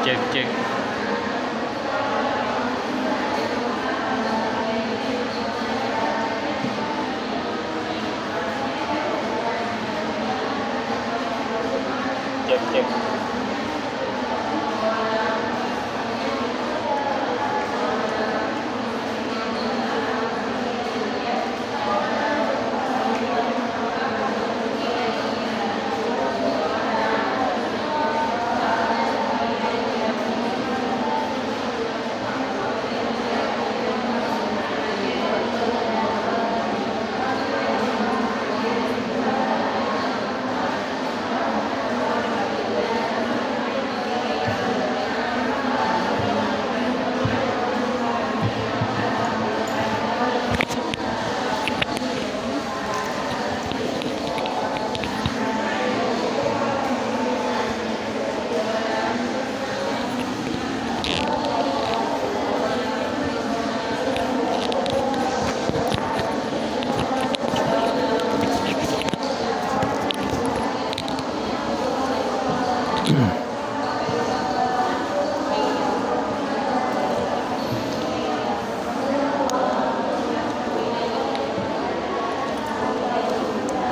Cek cek. Cek cek.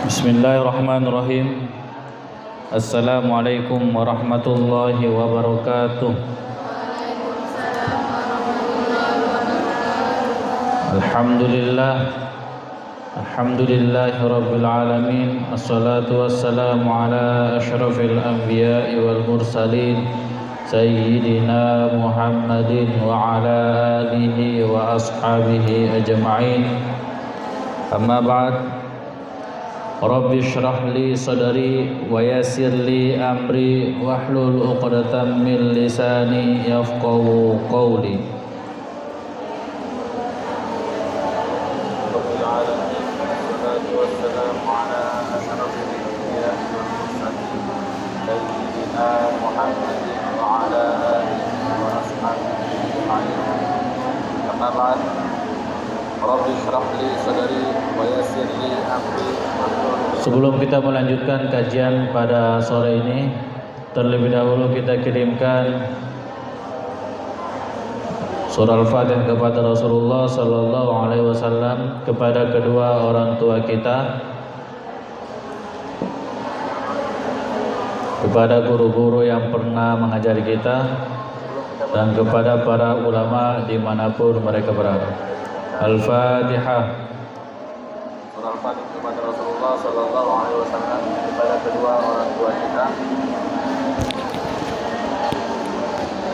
Bismillahirrahmanirrahim. Assalamualaikum warahmatullahi wabarakatuh. Alhamdulillahi rabbil alamin. Assalatu wassalamu ala asyrafil anbiya'i wal mursalin Sayyidina Muhammadin wa ala alihi wa ashabihi ajma'in. Amma ba'd. Rabbi shrah li sadri wa yassir li amri wahlul 'uqdatam min lisani yafqahu qawli. Rabbil alamin wassalatu wassalamu ala asyrafil anbiya'i wal mursalin sayyidina Muhammadin wa ala alihi wa ashabihi ajma'in. Amma ba'd. Rabbi shrah li sadri wa yassir li amri. Sebelum kita melanjutkan kajian pada sore ini, terlebih dahulu kita kirimkan surah Al-Fatihah kepada Rasulullah sallallahu alaihi wasallam, kepada kedua orang tua kita, kepada guru-guru yang pernah mengajari kita, dan kepada para ulama dimanapun mereka berada. Al-Fatihah. Surah Al-Fatihah kepada Rasulullah sallallahu alaihi wasallam, kepada kedua orang tua kita,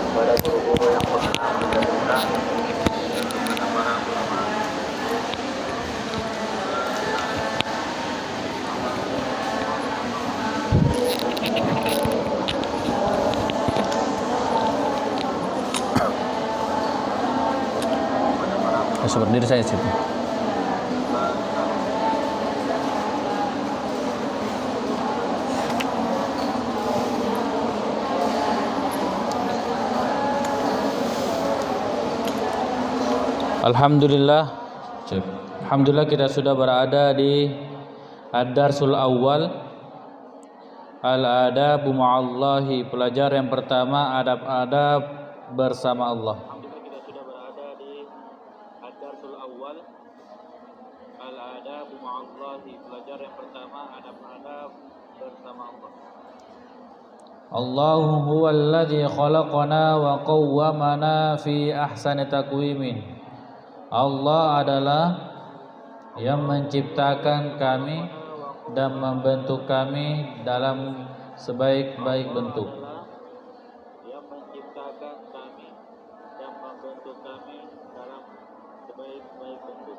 kepada guru-guru yang pernah mengajar kita, kepada para ulama. Berdiri saya situ. Alhamdulillah kita sudah berada di Ad-Darsul Awwal, Al-Adabu Ma'allahi, pelajaran yang pertama, adab-adab bersama Allah. Alhamdulillah kita sudah berada di Ad-Darsul Awwal, Al-Adabu Ma'allahi, pelajaran yang pertama, adab-adab bersama Allah. Allahu huwallazi khalaqana wa qawwamana fi ahsani taqwimin. Allah adalah yang menciptakan kami dan membentuk kami dalam sebaik-baik bentuk. Yang menciptakan kami dan membentuk kami dalam sebaik-baik bentuk.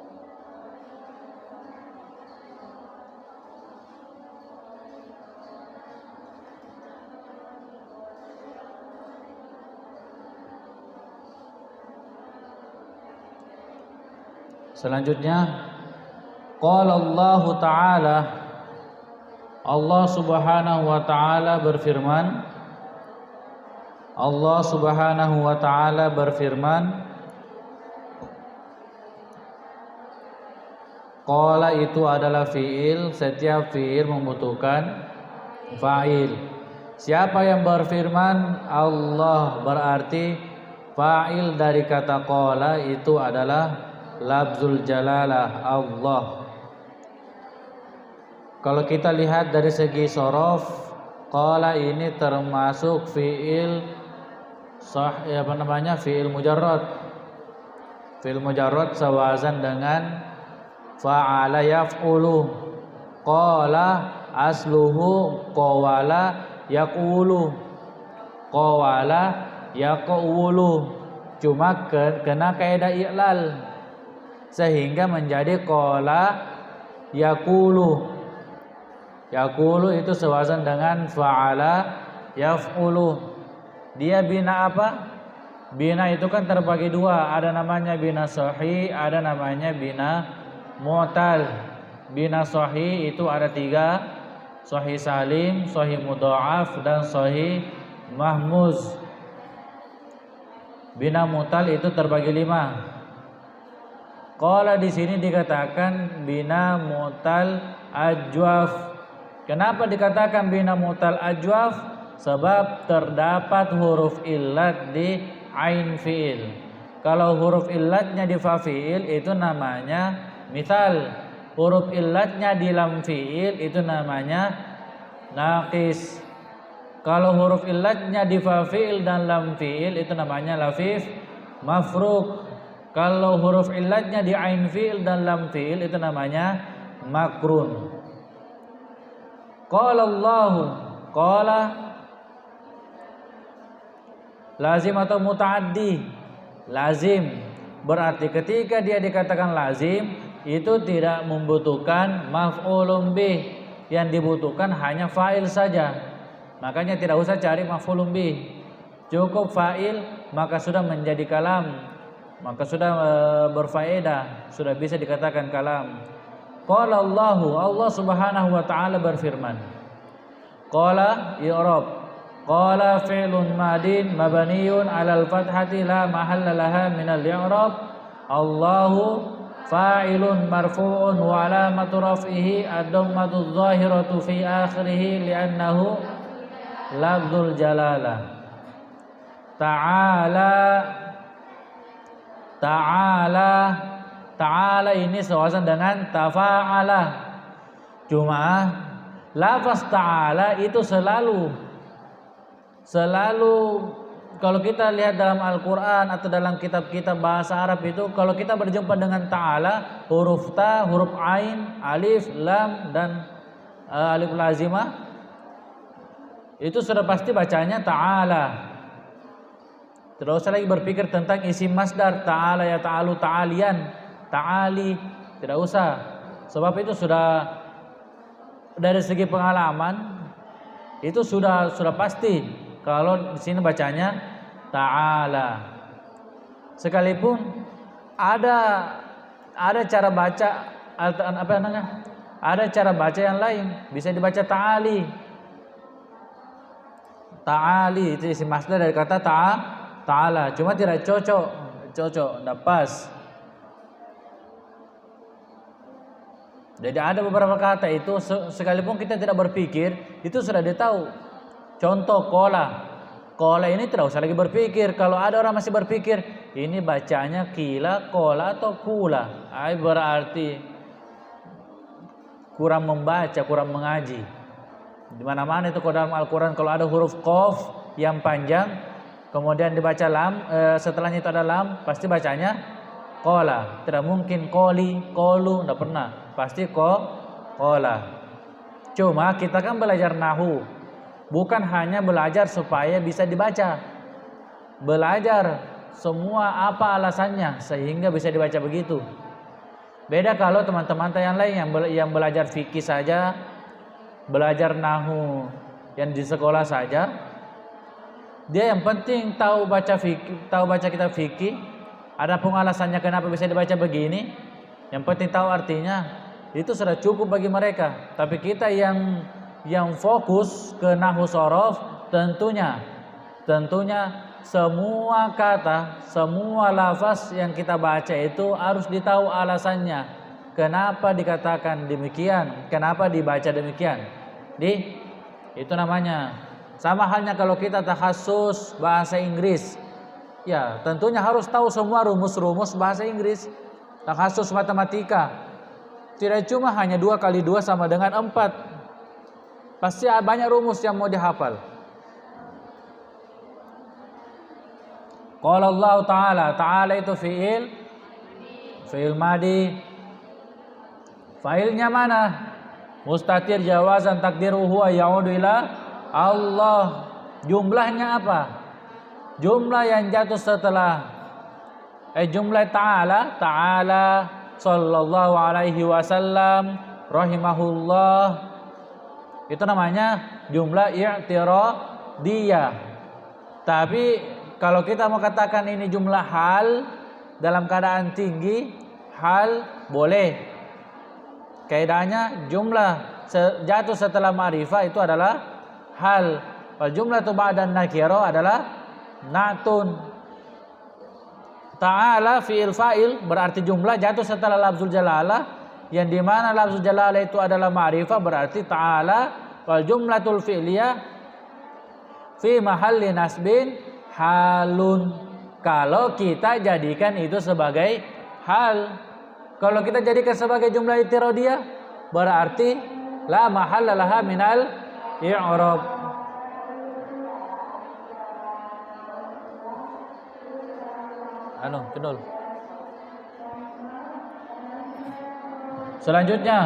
Selanjutnya, qala Allah Ta'ala, Allah Subhanahu wa Ta'ala berfirman, Allah Subhanahu wa Ta'ala berfirman, qala itu adalah fiil, setiap fiil membutuhkan fa'il. Siapa yang berfirman? Allah, berarti fa'il dari kata qala itu adalah lafzul jalalah Allah. Kalau kita lihat dari segi sorof, qala ini termasuk fi'il fi'il mujarrad. Fi'il mujarrad sewazan dengan fa'ala yaf'ulu. Qala asluhu qawala yaqulu. Qawala yaqulu. Cuma kena kaidah i'lal sehingga menjadi qala yaqulu. Yaqulu itu sewazan dengan fa'ala yaf'ulu. Dia bina apa? Bina itu kan terbagi dua, ada namanya bina sahih, ada namanya bina mu'tal. Bina sahih itu ada tiga, sahih salim, sahih mudha'af, dan sahih mahmuz. Bina mu'tal itu terbagi lima. Qala di sini dikatakan bina mu'tal ajwaf. Kenapa dikatakan bina mu'tal ajwaf? Sebab terdapat huruf illat di ain fi'il. Kalau huruf illatnya di fa fi'il itu namanya misal. Huruf illatnya di lam fi'il itu namanya naqis. Kalau huruf illatnya di fa fi'il dan lam fi'il itu namanya lafif mafruq. Kalau huruf illatnya di ain fi'il dan lam fi'il itu namanya makrun. Qala Allahu, qala lazim atau mutaaddi? Lazim. Berarti ketika dia dikatakan lazim itu tidak membutuhkan maf'ulun bih, yang dibutuhkan hanya fa'il saja. Makanya tidak usah cari maf'ulun bih. Cukup fa'il maka sudah menjadi kalam, maka sudah berfaedah, sudah bisa dikatakan kalam. Qala Allahu, Allah Subhanahu wa taala berfirman. Qala i'rab. Qala fi'lun madin mabniyun 'alal fathati la mahalla laha minal i'rab. Allahu fa'ilun marfu'un wa 'alamatu raf'ihi ad-dhammatu adh-dhahiratu fi akhirih li'annahu lafdzul jalalah. Ta'ala ini sewazan dengan tafa'ala. Cuma lafaz ta'ala itu selalu kalau kita lihat dalam Al-Quran atau dalam kitab-kitab bahasa Arab itu, kalau kita berjumpa dengan ta'ala, huruf ta, huruf ain, alif, lam, dan alif lazimah, itu sudah pasti bacanya ta'ala. Tidak usah lagi berpikir tentang isim masdar, ta'ala ya ta'alu ta'alian, ta'ali, tidak usah. Sebab itu sudah dari segi pengalaman itu sudah pasti. Kalau di sini bacanya ta'ala. Sekalipun ada cara baca ada cara baca yang lain, bisa dibaca ta'ali. Ta'ali itu isim masdar dari kata ta'ala, cuma tidak cocok, tidak pas. Jadi ada beberapa kata itu sekalipun kita tidak berpikir itu sudah ditahu. Contoh kola ini tidak usah lagi berpikir. Kalau ada orang masih berpikir ini bacanya kila, kola atau kula, berarti kurang membaca, kurang mengaji. Di mana-mana itu kalau dalam Al-Quran kalau ada huruf qaf yang panjang kemudian dibaca lam, setelahnya itu ada lam, pasti bacanya kola. Tidak mungkin koli, kolu, tidak pernah. Pasti kola. Cuma kita kan belajar nahu, bukan hanya belajar supaya bisa dibaca. Belajar semua apa alasannya sehingga bisa dibaca begitu. Beda kalau teman-teman yang lain yang belajar fikih saja, belajar nahu yang di sekolah saja, dia yang penting tahu baca fikih, tahu baca kitab fikih. Adapun alasannya kenapa bisa dibaca begini, yang penting tahu artinya, itu sudah cukup bagi mereka. Tapi kita yang fokus ke nahwu sorof, tentunya semua kata, semua lafaz yang kita baca itu harus ditahu alasannya. Kenapa dikatakan demikian? Kenapa dibaca demikian? Itu namanya Sama halnya kalau kita takhasus bahasa Inggris. Ya, tentunya harus tahu semua rumus-rumus bahasa Inggris. Takhasus matematika. Tidak cuma hanya 2 kali 2 sama dengan 4. Pasti banyak rumus yang mau dihafal. Qala Allah Ta'ala. Ta'ala itu fi'il madi. Fa'ilnya mana? Mustatir jawazan takdiru huwa ya'udu ila Allah. Jumlahnya apa? Jumlah yang jatuh setelah jumlah ta'ala. Ta'ala sallallahu alaihi wasallam rahimahullah. Itu namanya jumlah i'tiradiyah. Tapi kalau kita mau katakan ini jumlah hal dalam keadaan tinggi, hal boleh. Kaidahnya jumlah jatuh setelah ma'rifah itu adalah hal. Wal jumlatu ba'da nakira adalah na'tun. Ta'ala fi'il fa'il berarti jumlah jatuh setelah lafzul jalalah, yang dimana lafzul jalalah itu adalah ma'rifah berarti ta'ala. Wal jumlatul fi'liyah fi mahalli nasbin halun. Kalau kita jadikan itu sebagai hal. Kalau kita jadikan sebagai jumlah i'tiradiyah berarti la mahalla laha minal i'rab. Kedul. Selanjutnya,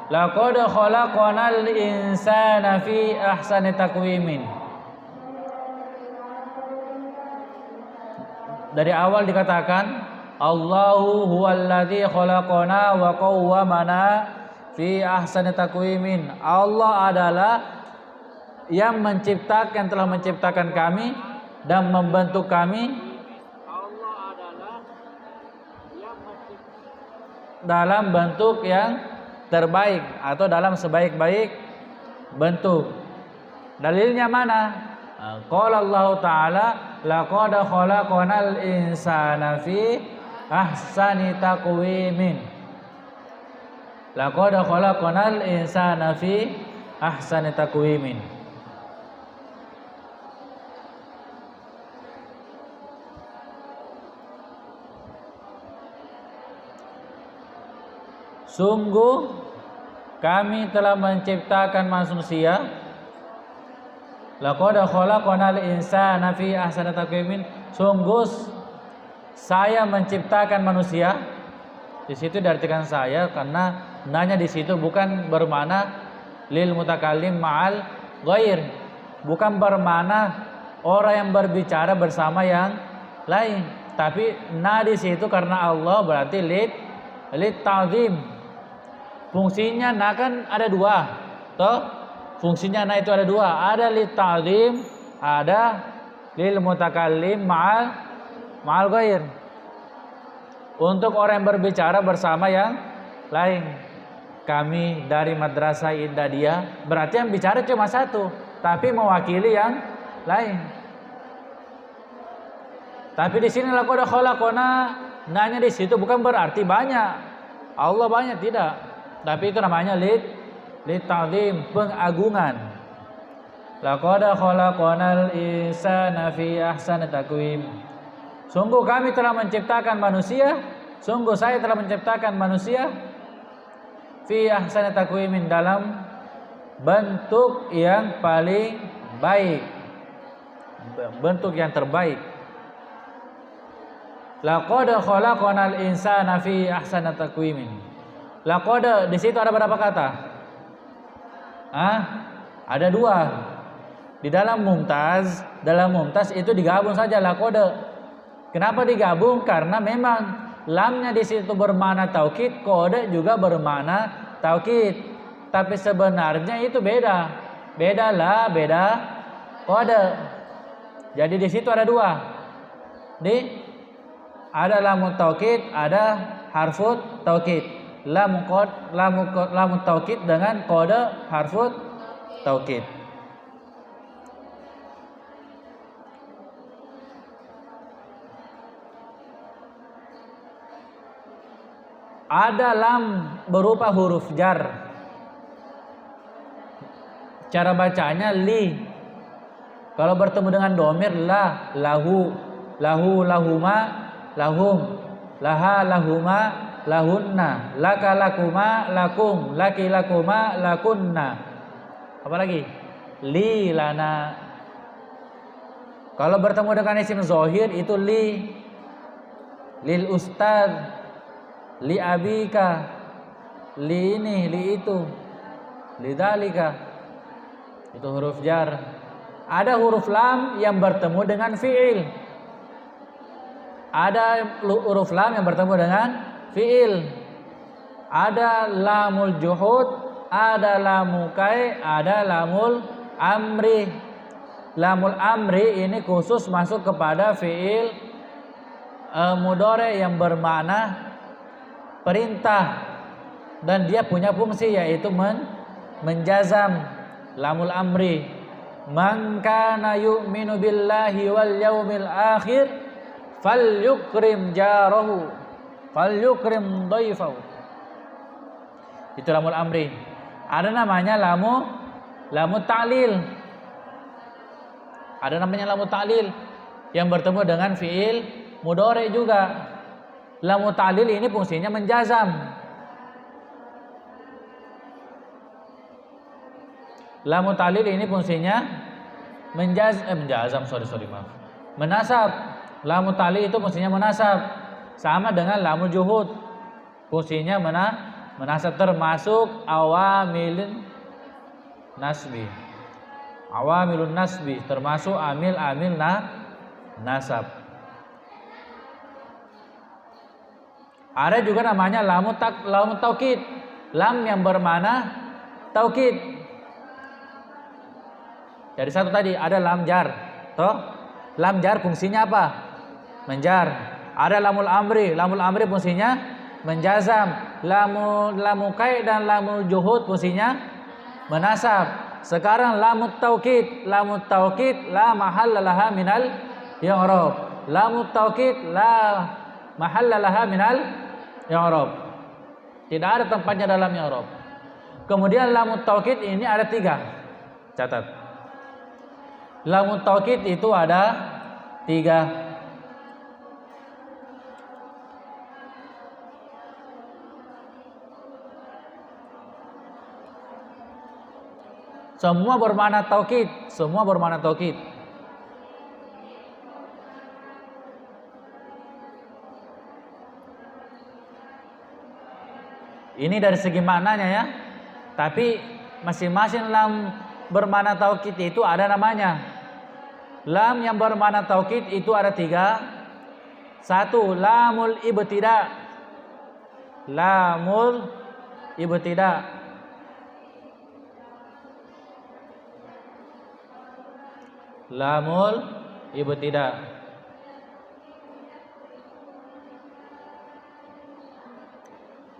laqad khalaqnal insana fi ahsani taqwimin. Dari awal dikatakan Allahu huwallazi khalaqana wa qawwamana fi ahsani taqwimin. Allah adalah yang telah menciptakan kami dan membentuk kami. Allah adalah yang dalam bentuk yang terbaik atau dalam sebaik-baik bentuk. Dalilnya mana? Qala Allah Ta'ala laqad khalaqnal insana fi ahsani taqwimin. Laqad khalaqnal insana fi ahsani taqwimin. Sungguh kami telah menciptakan manusia. Laqad khalaqnal insana fi ahsani taqwimin. Sungguh saya menciptakan manusia. Di situ diartikan saya karena nanya di situ bukan bermakna lil mutakallim ma'al ghair. Bukan bermakna orang yang berbicara bersama yang lain. Tapi di situ karena Allah berarti lid ta'zim. Fungsinya kan ada 2. Toh? Fungsinya itu ada 2. Ada lid ta'zim, ada lil mutakallim ma'al ghair. Untuk orang yang berbicara bersama yang lain. Kami dari Madrasah Indadiyah, berarti yang bicara cuma 1, tapi mewakili yang lain. Tapi di sini laqad khalaqna, nanya di situ bukan berarti banyak. Allah banyak, tidak. Tapi itu namanya lid ta'zim, pengagungan. Laqad khalaqnal insana fi ahsani taqwim. Sungguh kami telah menciptakan manusia. Sungguh saya telah menciptakan manusia fi ahsani taqwimin, dalam bentuk yang paling baik, bentuk yang terbaik. Laqad khalaqnal insana fi ahsani taqwimin. Laqad di situ ada berapa kata? Ada 2. Di dalam mumtaz itu digabung saja laqad. Kenapa digabung? Karena memang lamnya di situ bermakna taukid, kode juga bermakna taukid. Tapi sebenarnya itu beda. Beda kode. Jadi di situ ada 2. Ada lamu taukid, ada harfut taukid. Lamu taukid dengan kode harfut taukid. Ada lam berupa huruf jar. Cara bacanya li. Kalau bertemu dengan domir la, lahu, lahu, lahuma, lahum, laha, lahuma, lahunna, laka, lakuma, lakum, laki, lakuma, lakunna. Apa lagi? Li, lana. Kalau bertemu dengan isim zohir itu li, lil ustad, li abika, li ini, li itu, li dalika. Itu huruf jar. Ada huruf lam yang bertemu dengan fi'il. Ada huruf lam yang bertemu dengan fi'il. Ada lamul juhud, ada lamul kai, ada lamul amri. Lamul amri ini khusus masuk kepada fi'il mudhari yang bermakna perintah dan dia punya fungsi yaitu menjazam. Lamul amri, man kana yu'minu billahi wal yaumil akhir falyukrim jarahu falyukrim dhaifahu. Itu lamul amri. Ada namanya lamu ta'lil. Ada namanya lamu ta'lil yang bertemu dengan fi'il mudhari juga. Lamu ta'lil ini fungsinya menjazam. Lamu ta'lil ini fungsinya menjazam, maaf. Menasab. Lamu ta'lil itu fungsinya menasab. Sama dengan lamu juhud. Fungsinya menasab, termasuk awamilun nasbi. Awamilun nasbi termasuk amil nasab. Ada juga namanya lamu taukid. Lam yang bermakna taukid. Jadi satu tadi ada lam jar. Toh? Lam jar fungsinya apa? Menjar. Ada lamul amri. Lamul amri fungsinya menjazam. Lamu kai dan lamul juhud fungsinya menasab. Sekarang lamut taukid. Lamut taukid la mahalla laha minal i'rab. Lamut taukid la mahalla laha minal i'rab. Tidak ada tempatnya dalam i'rab. Kemudian lamut taukid ini ada 3. Catat. Lamut taukid itu ada 3. Semua bermakna taukid, semua bermakna taukid. Ini dari segi maknanya ya. Tapi masing-masing lam bermakna taukid itu ada namanya. Lam yang bermakna taukid itu ada 3. 1 lamul ibtida. Lamul ibtida. Lamul ibtida.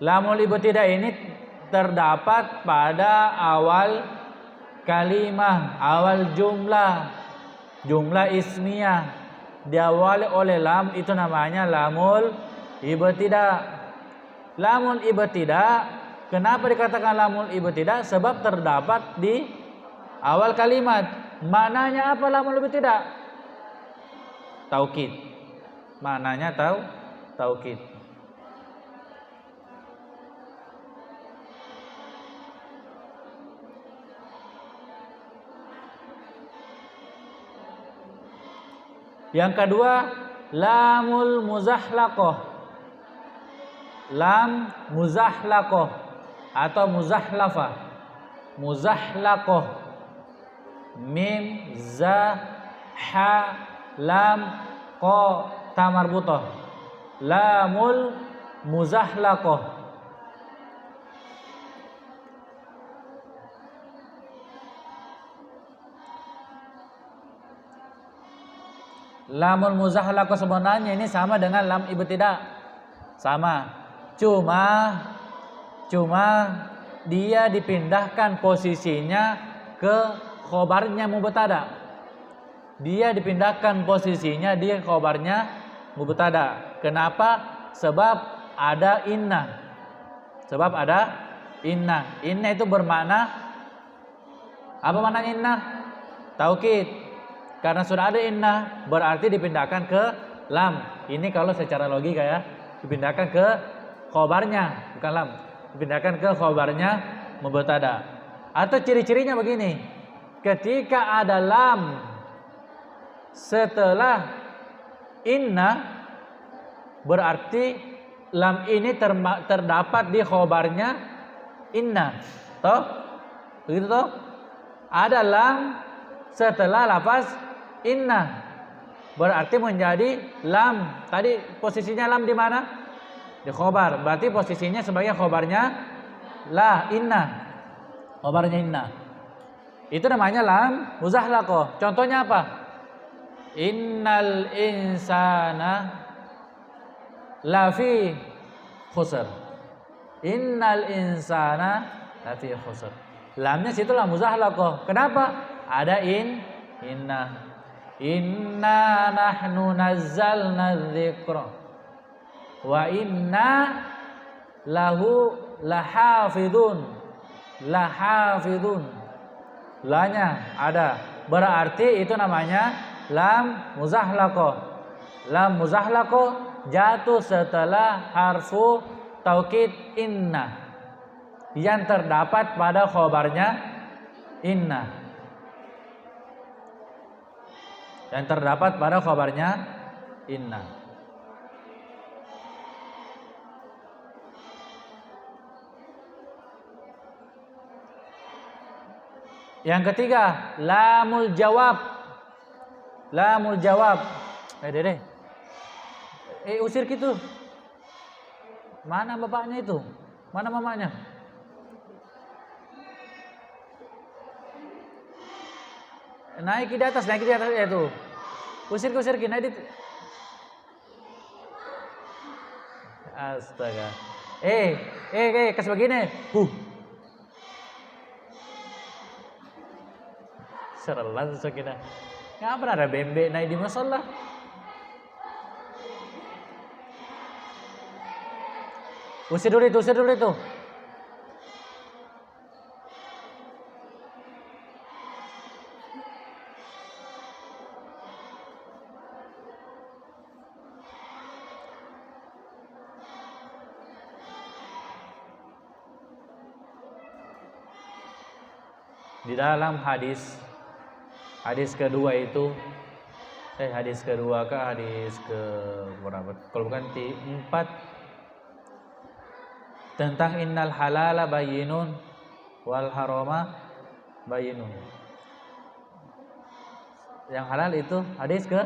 Lamul ibtida ini terdapat pada awal kalimah, awal jumlah ismiyah diawali oleh lam, itu namanya lamul ibtida. Lamul ibtida, kenapa dikatakan lamul ibtida? Sebab terdapat di awal kalimat. Maknanya apa lamul ibtida? Taukid. Maknanya taukid. Yang kedua, lamul muzahlaqah. Lam muzahlaqah atau muzahlafah. Muzahlaqah. Mim, za, ha, lam, qa, ta marbutah. Lamul muzahlaqah. Lamul muzahlaqah sebenarnya ini sama dengan lam ibtida. Sama. Cuma dia dipindahkan posisinya ke khobarnya mubtada. Dia dipindahkan posisinya di khobarnya mubtada. Kenapa? Sebab ada inna. Sebab ada inna. Inna itu bermakna apa maknanya inna? Taukid. Karena sudah ada inna, berarti dipindahkan ke lam. Ini kalau secara logika ya, dipindahkan ke khobarnya, bukan lam. Dipindahkan ke khobarnya mubtada. Atau ciri-cirinya begini. Ketika ada lam setelah inna, berarti lam ini terdapat di khobarnya inna. Toh? Begitu toh? Ada lam setelah lafaz inna, berarti menjadi lam. Tadi posisinya lam di mana? Di khobar. Berarti posisinya sebagai khobarnya la inna. Khobarnya inna. Itu namanya lam muzahlaqah. Contohnya apa? Innal insana lafi khusr. Innal insana lafi khusr. Lamnya situ lam muzahlaqah. Kenapa? Ada inna. Inna nahnu nazzalna dzikra wa inna lahu lahafidun. Lahafidun. Lanya ada. Berarti itu namanya lam muzahlaqah. Lam muzahlaqah jatuh setelah harfu taukid inna yang terdapat pada khobarnya inna. Yang terdapat pada khobarnya inna. Yang ketiga, lamul jawab. Lamul jawab. Dede. Usir gitu. Mana bapaknya itu? Mana mamanya? Naik di atas itu. Usir naik di. Astaga. Kasih begini. Serlah sekina. Ngapa ada bembe naik di musola? Usir dulu itu. Di dalam hadis kedua itu hadis kedua kah hadis ke berapa? Kalau bukan 4 tentang innal halala bayyinun wal harama bayyinun. Yang halal itu hadis ke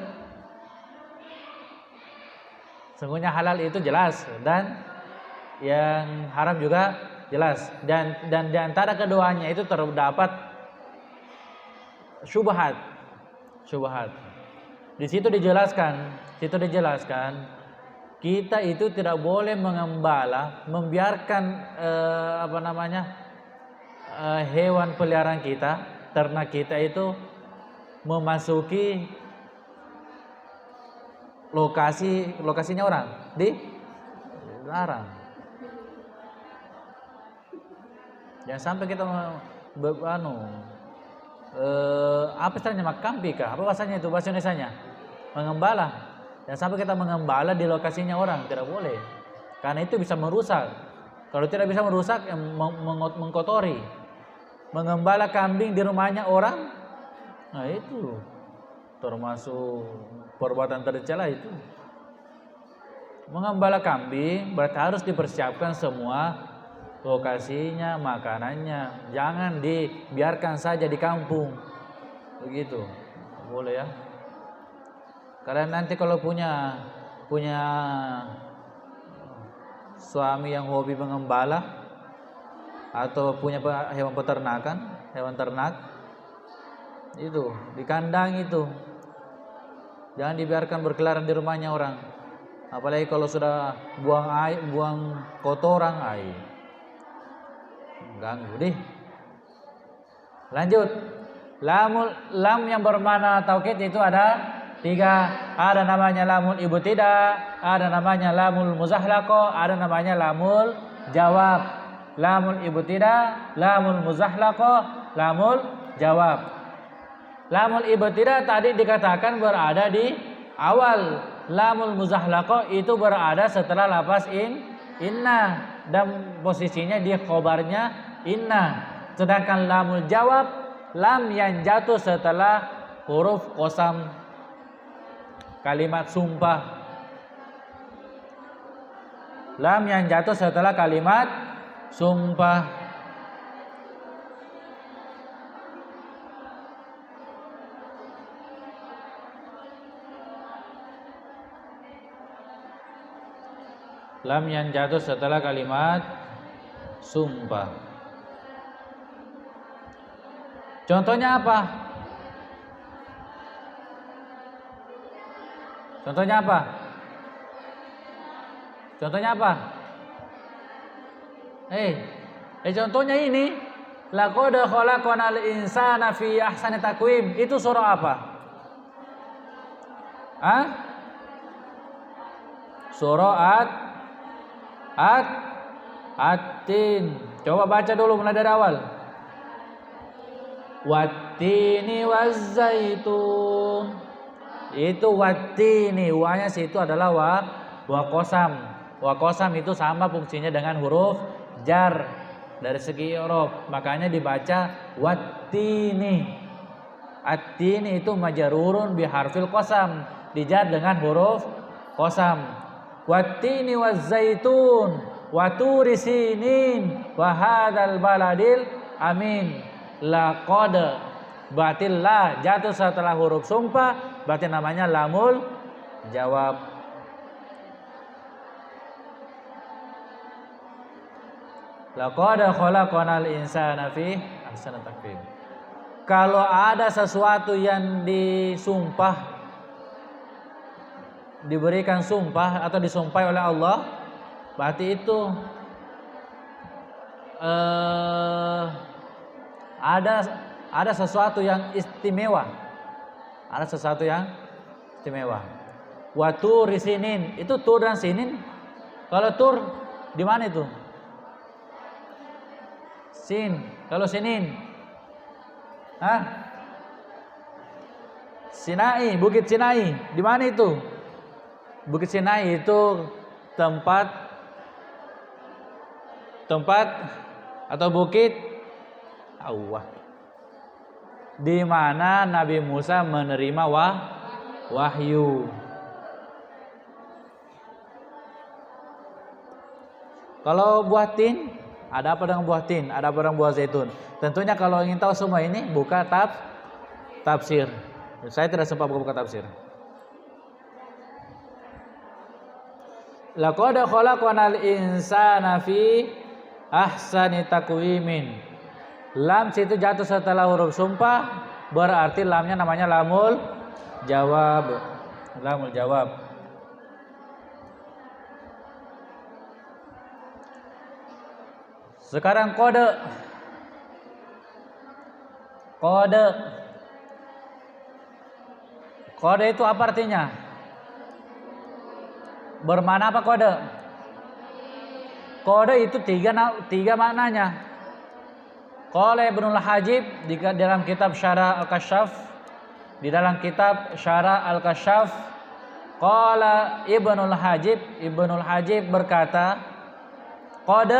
sungguhnya halal itu jelas dan yang haram juga jelas dan di antara keduanya itu terdapat syubhat. Di situ dijelaskan kita itu tidak boleh mengembala, membiarkan hewan peliharaan kita, ternak kita itu memasuki lokasinya orang, dilarang. Jangan sampai kita apa istilahnya makampi kah? Apa bahasanya itu? Bahasa Indonesianya mengembala. Jangan sampai kita mengembala di lokasinya orang, tidak boleh. Karena itu bisa merusak. Kalau tidak bisa merusak, mengkotori. Mengembala kambing di rumahnya orang, nah itu termasuk perbuatan tercela itu. Mengembala kambing berarti harus dipersiapkan semua lokasinya, makanannya, jangan dibiarkan saja di kampung, begitu, boleh ya. Kalian nanti kalau punya suami yang hobi mengembala atau punya hewan peternakan, hewan ternak, itu di kandang itu, jangan dibiarkan berkeliaran di rumahnya orang. Apalagi kalau sudah buang kotoran air. Ganggu deh. Lanjut. Lam yang bermakna taukid itu ada 3. Ada namanya lamul ibtida, ada namanya lamul muzahlaqah, ada namanya lamul jawab. Lamul ibtida, lamul muzahlaqah, lamul jawab. Lamul ibtidah tadi dikatakan berada di awal. Lamul muzahlaqah itu berada setelah lafaz inna dan posisinya di khobarnya inna. Sedangkan lamul jawab lam yang jatuh setelah huruf qasam, kalimat sumpah. Lam yang jatuh setelah kalimat sumpah. Lam yang jatuh setelah kalimat sumpah. Contohnya apa? Contohnya apa? Contohnya apa? Contohnya ini. Laqad khalaqnal insana fi ahsani taqwim. Itu surah apa? Surah At-Tin. Coba baca dulu mulai dari awal. Wattini wazzaitun. Itu wattini, wa-nya situ adalah wa qasam. Wa qasam itu sama fungsinya dengan huruf jar dari segi i'rab. Makanya dibaca wattini. At-Tin itu majrurun bi harfil qasam, dijar dengan huruf qasam. Wattini wazzaitun wa turi sinin wa hadzal baladil amin. Laqad berarti la jatuh setelah huruf sumpah, berarti namanya lamul jawab. Laqad khalaqnal insana fi ahsani taqwim. Kalau ada sesuatu yang disumpah, diberikan sumpah atau disumpahi oleh Allah, berarti itu ada sesuatu yang istimewa. Ada sesuatu yang istimewa. Wa turi sinin, itu tur dan sinin. Kalau tur di mana itu? Sin. Kalau sinin? Sinai, Bukit Sinai. Di mana itu? Bukit Sinai itu tempat atau bukit Allah, di mana Nabi Musa menerima wahyu. Kalau buah tin, ada apa dengan buah tin? Ada apa dengan buah zaitun? Tentunya kalau ingin tahu semua ini, buka tafsir. Saya tidak sempat buka tafsir. Laqad khalaqnal insana fi ahsani taqwimin. Lam situ jatuh setelah huruf sumpah, berarti lamnya namanya lamul jawab. Lamul jawab. Sekarang kode. Kode itu apa artinya? Bermana apa kode? Kode itu tiga maknanya. Qala Ibnul Hajib di dalam kitab Syarah Al-Kasyaf, qala Ibnul Hajib berkata, qad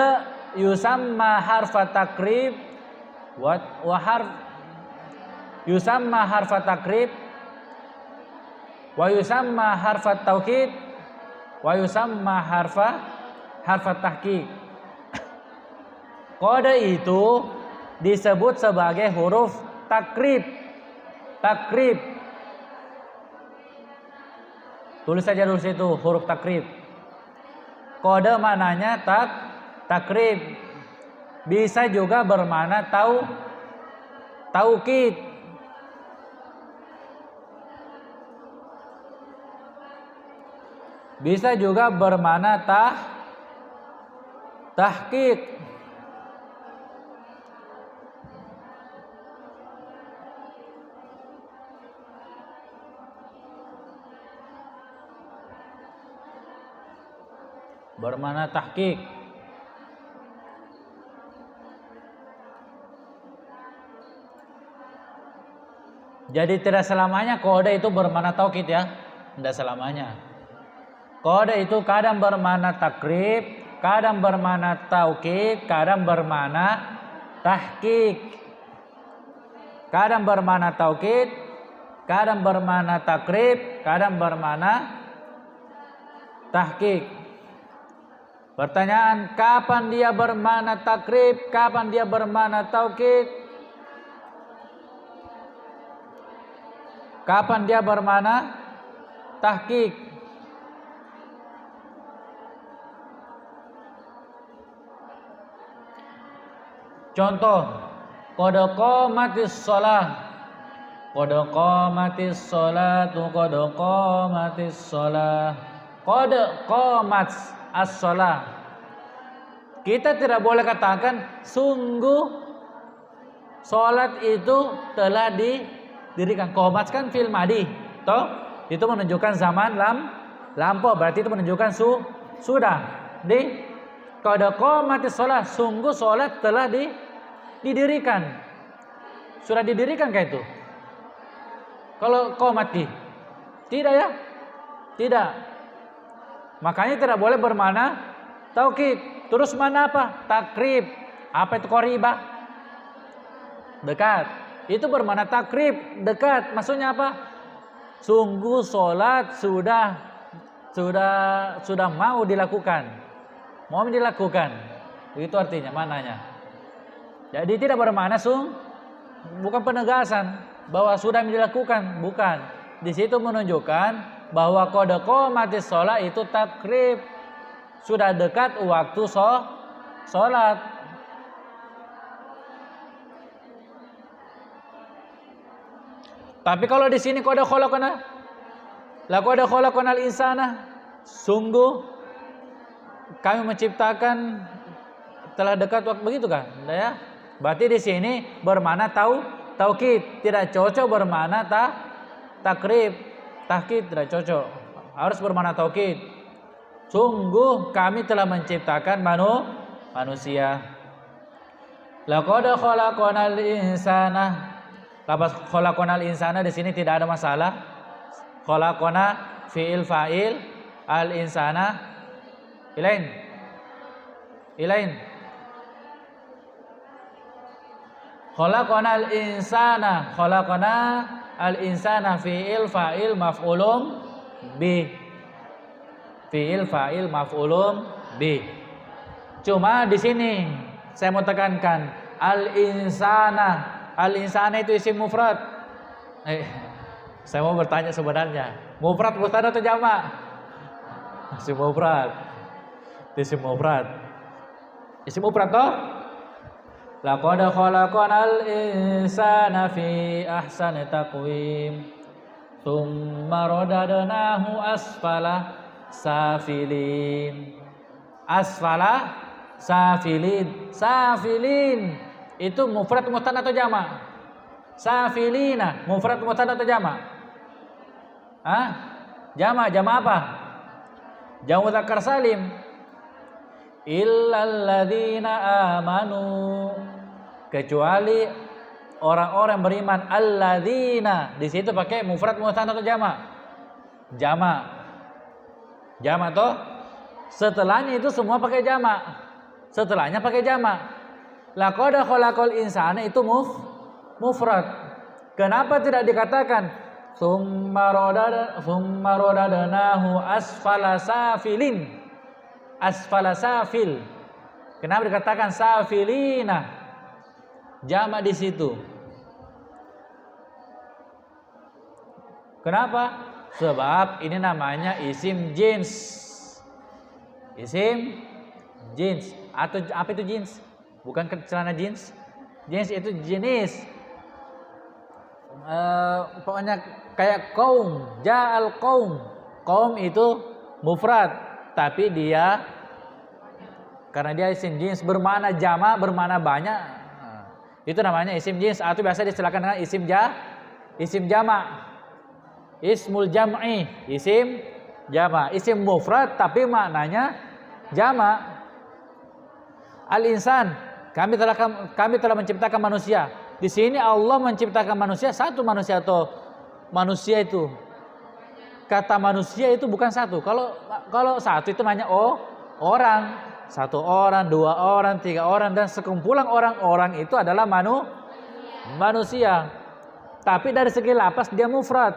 yusamma harfa takrib wa harf yusamma harfa takrib wa yusamma harfa taukid wa yusamma harfa tahqiq. Kode itu disebut sebagai huruf takrib. Tulis saja dulu situ huruf takrib. Kode maknanya takrib. Bisa juga bermakna taukid. Bisa juga bermakna tahqiq. Bermakna tahqiq. Jadi tidak selamanya kode itu bermakna taukid ya. Tidak selamanya. Kode itu kadang bermakna takrib, kadang bermakna taukid, kadang bermakna tahqiq. Kadang bermakna taukid, kadang bermakna takrib, kadang bermakna tahqiq. Pertanyaan, kapan dia bermakna takrib, kapan dia bermakna taukid? Kapan dia bermakna tahqiq? Contoh, qad qamatis shalah. Qad qamatis sholatu, qad qamatis shalah. Qad qamat as-shalah. Kita tidak boleh katakan sungguh salat itu telah didirikan. Qamat kan fi'il madhi, toh? Itu menunjukkan zaman lampau, berarti itu menunjukkan sudah. Qad qamatis shalah, sungguh salat telah didirikan. Sudah didirikan kayak itu. Kalau qamati tidak ya? Tidak. Makanya tidak boleh bermakna taukid. Terus mana apa? Takrib. Apa itu qoribah? Dekat. Itu bermakna takrib, dekat. Maksudnya apa? Sungguh salat sudah mau dilakukan. Mau dilakukan. Itu artinya mananya. Jadi tidak bermakna bukan penegasan bahwa sudah dilakukan, bukan. Di situ menunjukkan bahwa qad qamatis shalah itu takrib, sudah dekat waktu salat. Tapi kalau di sini qad khalaqnal insana, sungguh kami menciptakan telah dekat waktu, begitu kan? Ya. Berarti di sini bermakna taukid, tidak cocok bermakna takrib, tahqiq tidak cocok. Harus bermakna taukid. Sungguh kami telah menciptakan manusia. Laqad khalaqnal insana. Lafaz khalaqnal insana di sini tidak ada masalah. Khalaqna fi'il fa'il, al insana ilain. Khalaqnal insana, khalaqna al insana fi'il fa'il maf'ulun bi. Fi'il fa'il maf'ulun bi. Cuma di sini saya mau tekankan al insana. Al insana itu isim mufrad. Saya mau bertanya sebenarnya, mufrad mufrad atau jamak? Isim mufrad. Isim mufrad. Isim mufrad toh? Laqad khalaqnal insana fi ahsani taqwim tsumma radadnahu asfala safilin. Asfala safilin. Safilin itu mufrad musanna atau jamak? Safilina mufrad musanna atau jamak? Jamak apa? Jamak mudzakkar salim. Illal ladzina amanu, kecuali orang-orang beriman. Alladzina di situ pakai mufrad musanna atau jamak? Jamak toh? Setelahnya itu semua pakai jamak. Setelahnya pakai jamak. Laqad khalaqal insana itu mufrad. Kenapa tidak dikatakan summa radadnahu asfala safilin? Asfala safil. Kenapa dikatakan safilina? Jamak di situ. Kenapa? Sebab ini namanya isim jins. Isim jins. Atau apa itu jins? Bukan celana jeans. Jins itu jenis. Pokoknya kayak kaum. Ja'al kaum. Kaum itu mufrad, tapi dia karena dia isim jins bermakna jamak, bermakna banyak. Itu namanya isim jins atau biasa diselakan dengan isim jamak. Ismul jam'i, isim jamak. Isim mufrad tapi maknanya jamak. Al-insan, kami telah menciptakan manusia. Di sini Allah menciptakan manusia, satu manusia atau manusia itu. Kata manusia itu bukan satu. Kalau satu itu namanya orang. Satu orang, dua orang, tiga orang, dan sekumpulan orang-orang itu adalah manusia. Tapi dari segi lapas dia mufrad.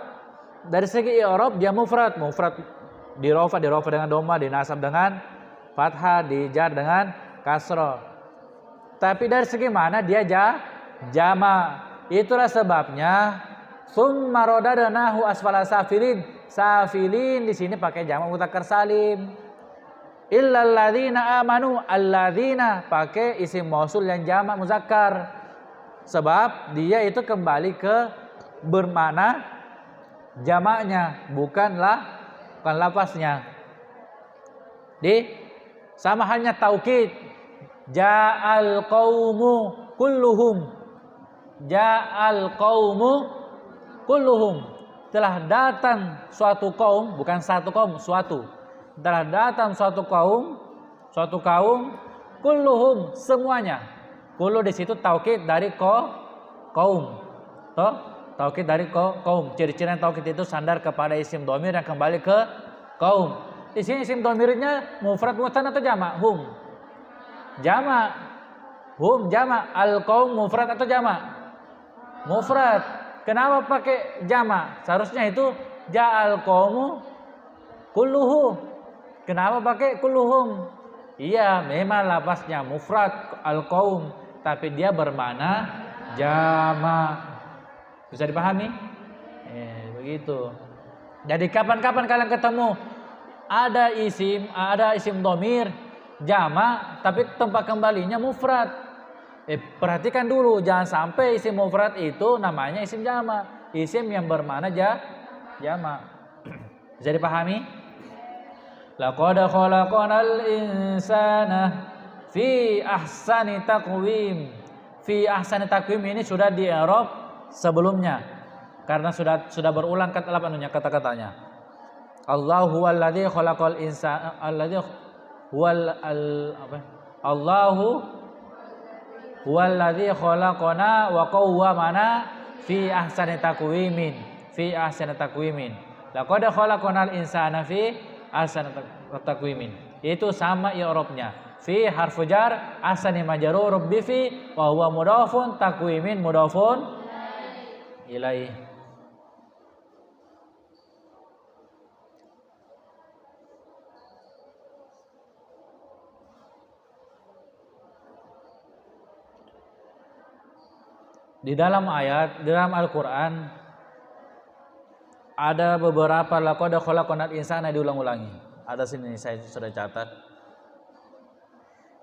Dari segi i'rab dia mufrad. Mufrad dirofa dengan dhamma, dinasab dengan fathah, dijar dengan kasrah. Tapi dari segi mana dia jama. Itulah sebabnya summa radadnahu asfala safilin. Safilin di sini pakai jamak mudzakkar salim. Illal ladzina amanu, alladzina pakai isim mausul yang jamak muzakkar. Sebab dia itu kembali ke bermakna jamaknya, bukan lafaznya. Sama halnya taukid. Ja'al qaumu kulluhum. Ja'al qaumu kulluhum. Telah datang suatu kaum, bukan satu kaum, suatu. Telah datang suatu kaum, kulluhum, semuanya. Kullu di situ taukid dari kaum. Toh, taukid dari kaum. Ciri-ciri taukid itu sandar kepada isim dhamir yang kembali ke kaum. Di sini isim dhamirnya mufrad musanna atau jamak? Jamak. Jamak. Al-qaum mufrad atau jamak? Mufrad. Kenapa pakai jamak? Seharusnya itu ja'al qaumu kulluhu. Kenapa pakai kulluhum? Iya, memang lafaznya mufrad al-qaum, tapi dia bermakna jamak. Bisa dipahami? Begitu. Jadi kapan-kapan kalian ketemu ada isim dhamir jamak tapi tempat kembalinya mufrad. Perhatikan dulu, jangan sampai isim mufrad itu namanya isim jamak, isim yang bermakna jamak. Bisa dipahami? Laqad khalaqnal insana fi ahsani taqwim. Fi ahsani taqwim ini sudah di i'rab sebelumnya karena sudah berulang kata-katanya. Allahu alladzi khalaqal insana alladzi Allahu huwallazi khalaqana wa qawwamana fi ahsani taqwimin. Fi ahsani taqwimin. Laqad khalaqnal insana fi ahsani taqwimin. Itu sama i'rabnya. Fi harfu jar, ahsani majrur bi fi wa huwa mudhafun, taqwimin mudhafun ilaih. Di dalam Al-Quran ada beberapa laqad khalaqnal insana diulang-ulangi. Ada sini saya sudah catat.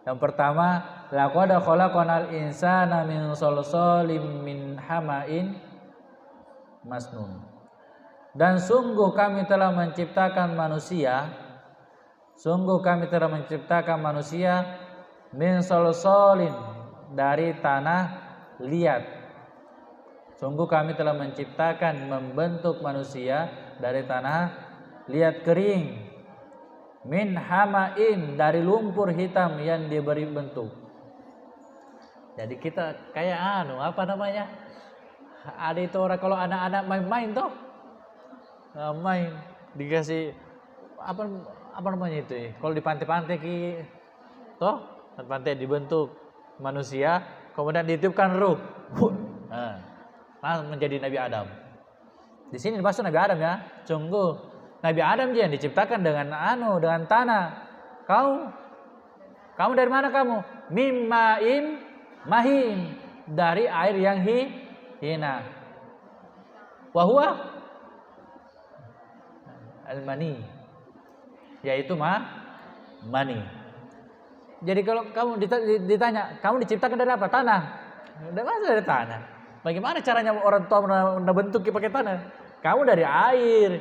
Yang pertama, laqad khalaqnal insana min salsalim min hama'in masnun. Dan sungguh kami telah menciptakan manusia min salsalin dari tanah liat. Sungguh kami telah membentuk manusia dari tanah liat kering. Min hama'in, dari lumpur hitam yang diberi bentuk. Jadi kita kayak apa namanya? Ada itu orang kalau anak-anak main-main toh. Main dikasih apa namanya itu? Kalau di pantai-pantai toh, pantai dibentuk manusia, kemudian ditiupkan ruh. Menjadi Nabi Adam. Di sini dimaksud Nabi Adam ya. Sungguh Nabi Adam yang diciptakan dengan tanah. Kamu dari mana kamu? Mimma'in mahin, dari air yang hina. Wa huwa al-mani, yaitu mani. Jadi kalau kamu ditanya, kamu diciptakan dari apa? Tanah. Dari tanah. Bagaimana caranya orang tua membentuk pakai tanah? Kamu dari air.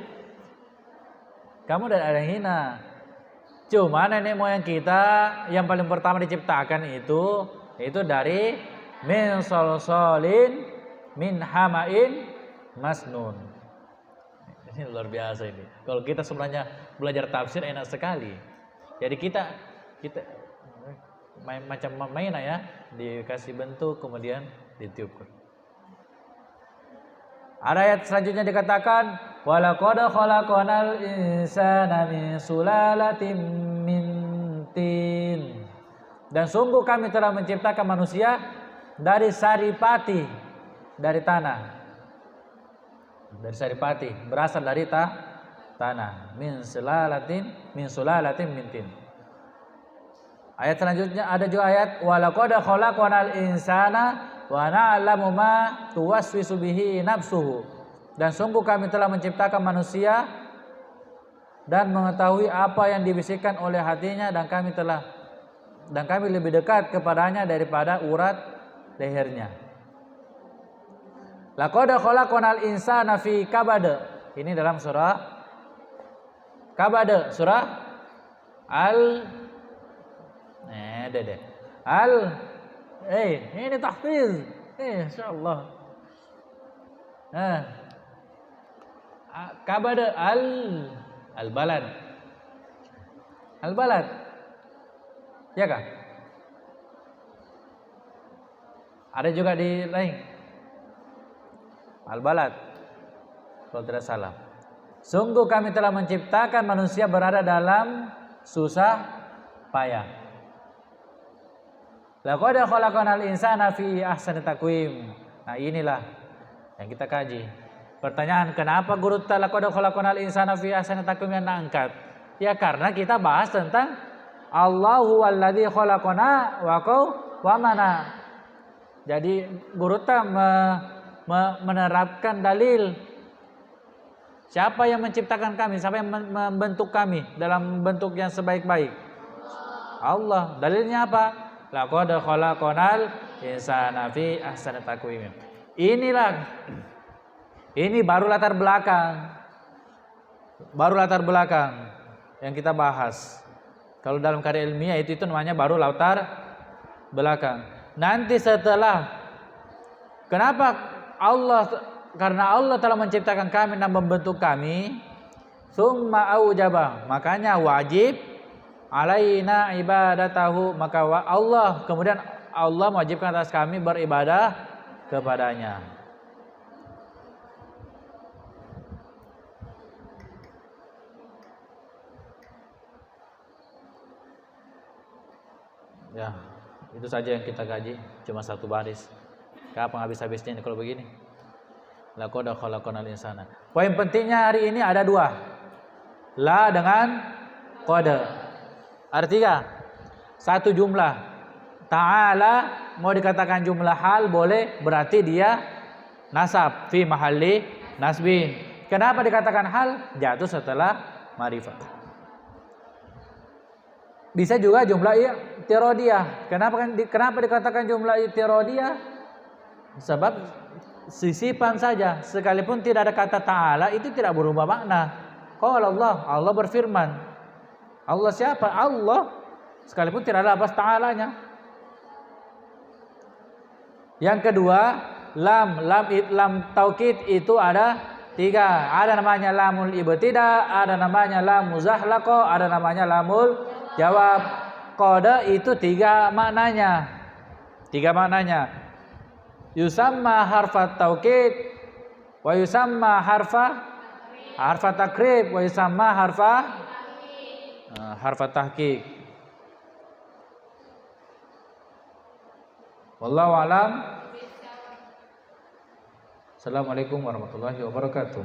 Kamu dari air yang hina. Cuma nenek moyang kita yang paling pertama diciptakan itu dari min salsalin min hama'in masnun. Ini luar biasa ini. Kalau kita sebenarnya belajar tafsir enak sekali. Jadi kita macam mainan ya, dikasih bentuk kemudian ditiupkan. Ada ayat selanjutnya dikatakan walaqad khalaqnal insana min sulalatin min tin. Dan sungguh kami telah menciptakan manusia dari saripati, dari tanah. Dari saripati, berasal dari tanah. Min sulalatin min tin. Ayat selanjutnya ada juga ayat walaqad khalaqnal insana wa na'lamu ma tuwaswisu bihi nafsuhu. Dan sungguh kami telah menciptakan manusia dan mengetahui apa yang dibisikkan oleh hatinya, dan kami lebih dekat kepadanya daripada urat lehernya. Laqad khalaqnal insana fi kabad. Ini dalam surah Kabad, surah ini tahfiz. Insyaallah. Kabad al-balad. Al-balad. Ya kah? Ada juga di lain. Al-balad. Kalau tidak salah. Sungguh kami telah menciptakan manusia berada dalam susah payah. Laqad khalaqnal insana fi ahsani taqwim. Nah, inilah yang kita kaji. Pertanyaan, kenapa guru laqad khalaqnal insana fi ahsani taqwim yang angkat? Ya karena kita bahas tentang Allahu alladzi khalaqana wa mana. Jadi guru menerapkan dalil. Siapa yang menciptakan kami? Siapa yang membentuk kami dalam bentuk yang sebaik-baik? Allah. Dalilnya apa? Laqad khalaqnal insana fi ahsani taqwim. Ini baru latar belakang. Baru latar belakang yang kita bahas. Kalau dalam karya ilmiah itu namanya baru latar belakang. Nanti setelah karena Allah telah menciptakan kami dan membentuk kami, summa aujaba, makanya wajib alaina ibadatahu, maka kemudian Allah mewajibkan atas kami beribadah kepadanya. Ya, itu saja yang kita kaji, cuma satu baris. Kapan habis-habisnya ini kalau begini? Laqad khalaqnal insana. Poin pentingnya hari ini ada dua. La dengan qad. Artinya satu jumlah. Ta'ala mau dikatakan jumlah hal boleh, berarti dia nasab fi mahalli nasbin. Kenapa dikatakan hal? Jatuh setelah ma'rifat. Bisa juga jumlah i'tiradiyah. Kenapa dikatakan jumlah i'tiradiyah? Sebab sisipan saja, sekalipun tidak ada kata ta'ala itu tidak berubah makna. Qala Allah berfirman. Allah siapa? Allah. Sekalipun tidak ada lafaz ta'alanya. Yang kedua, lam taukid itu ada 3. Ada namanya lamul ibtida, ada namanya lam muzahlaqa, ada namanya lamul jawab. Qada itu 3 maknanya. 3 maknanya. Yusamma harfa taukid wa yusamma harfa takrib wa yusamma harfa tahqiq. Wallahu alam. Assalamualaikum warahmatullahi wabarakatuh.